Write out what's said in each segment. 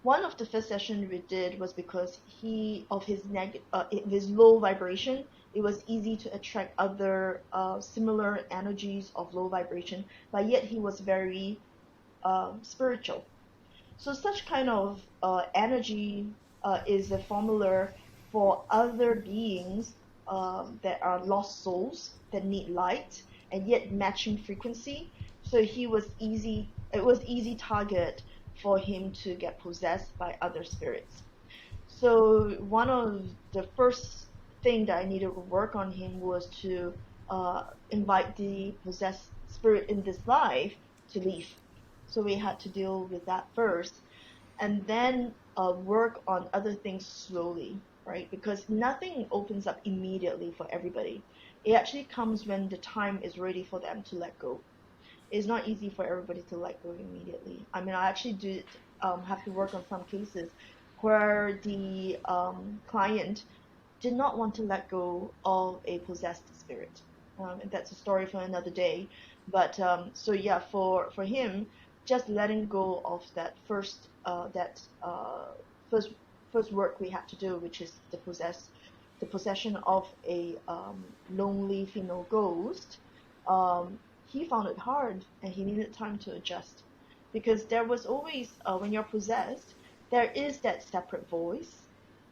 One of the first session we did was because his low vibration. It was easy to attract other similar energies of low vibration, but yet he was very spiritual. So such kind of energy is a formula for other beings that are lost souls that need light and yet matching frequency. So it was easy target for him to get possessed by other spirits. So one of the first thing that I needed to work on him was to invite the possessed spirit in this life to leave. So we had to deal with that first, and then work on other things slowly, right? Because nothing opens up immediately for everybody. It actually comes when the time is ready for them to let go. It's not easy for everybody to let go immediately. I mean, I actually did have to work on some cases where the client did not want to let go of a possessed spirit. And that's a story for another day. But so yeah, for him, just letting go of that first first work we had to do, which is the possession of a lonely female ghost. He found it hard, and he needed time to adjust, because there was always when you're possessed, there is that separate voice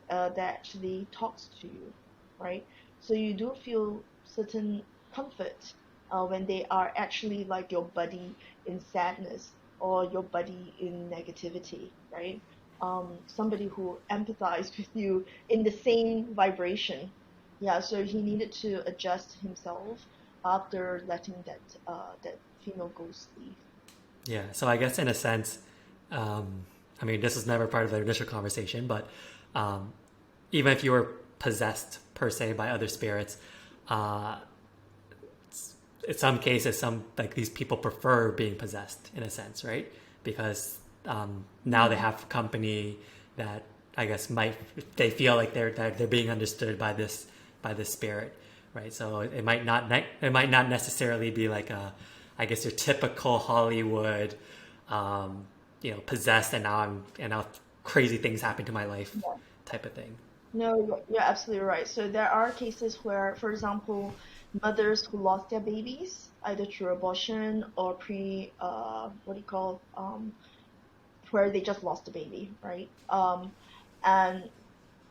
that actually talks to you, right? So you do feel certain comfort when they are actually like your buddy in sadness or your buddy in negativity, right? Somebody who empathized with you in the same vibration. Yeah, so he needed to adjust himself after letting that female ghost leave. Yeah. So I guess in a sense, um, I mean, this was never part of the initial conversation, but um, even if you were possessed per se by other spirits, uh, in some cases, some like these people prefer being possessed in a sense, right? Because now they Mm. have company that I guess might they feel like they're being understood by this spirit, right? So it might not necessarily be like a I guess your typical Hollywood, um, possessed and now crazy things happen to my life Yeah. type of thing. No, you're absolutely right. So there are cases where, for example, mothers who lost their babies either through abortion or what do you call, where they just lost the baby, right? And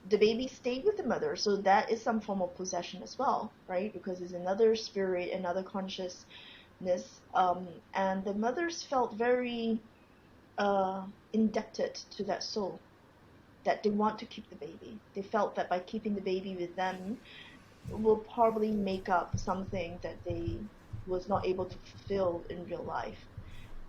the baby stayed with the mother, so that is some form of possession as well, right? Because it's another spirit, another consciousness, and the mothers felt very uh, indebted to that soul, that they want to keep the baby. They felt that by keeping the baby with them will probably make up something that they was not able to fulfill in real life.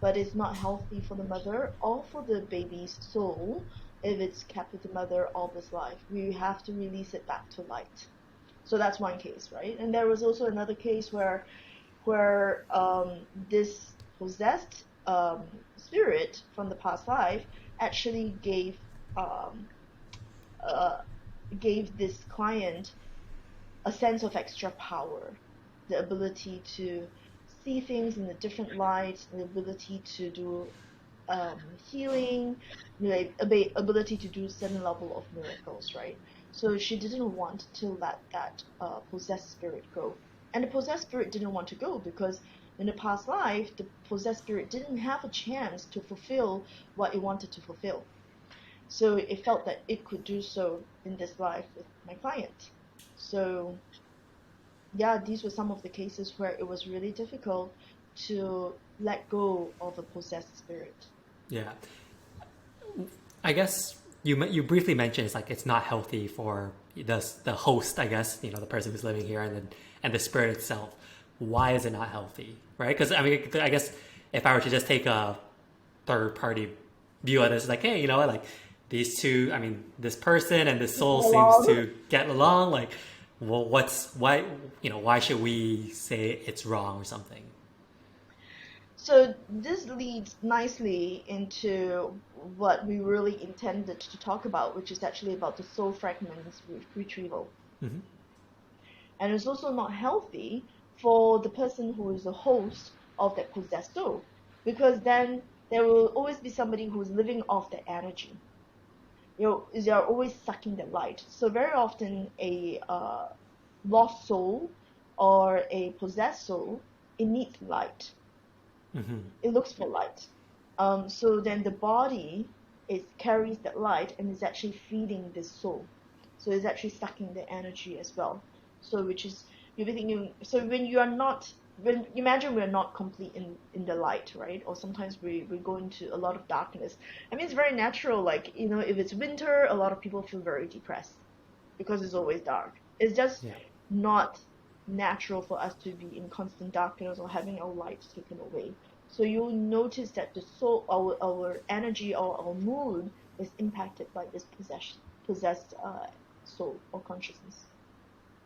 But it's not healthy for the mother or for the baby's soul if it's kept with the mother all this life. We have to release it back to light. So that's one case, right? And there was also another case where this possessed spirit from the past life actually um, uh, gave this client a sense of extra power, the ability to see things in a different light, the ability to do healing, ability to do certain level of miracles, right? So she didn't want to let that possessed spirit go. And the possessed spirit didn't want to go because in the past life, the possessed spirit didn't have a chance to fulfill what it wanted to fulfill. So it felt that it could do so in this life with my client. So yeah, these were some of the cases where it was really difficult to let go of a possessed spirit. Yeah, I guess you briefly mentioned it's like it's not healthy for the host. I guess the person who's living here and the spirit itself. Why is it not healthy? Right? Because I mean, I guess if I were to just take a third party view of this, like hey, like these two. I mean, this person and this soul seems Along. to get along. Like, well, why? Why should we say it's wrong or something? So this leads nicely into what we really intended to talk about, which is actually about the soul fragments retrieval. Mm-hmm. And it's also not healthy for the person who is the host of that possessed soul, because then there will always be somebody who's living off that energy. they are always sucking the light. So very often a lost soul or a possessed soul, it needs light. Mm-hmm. It looks for light. So then the body carries that light and is actually feeding the soul. So it's actually sucking the energy as well. So which is you'll be thinking. So when you are not when imagine we're not complete in the light, right? Or sometimes we go into a lot of darkness. I mean it's very natural. Like if it's winter, a lot of people feel very depressed because it's always dark. It's just Yeah. not natural for us to be in constant darkness or having our light taken away. So you'll notice that the soul, our energy or our mood is impacted by this possessed soul or consciousness.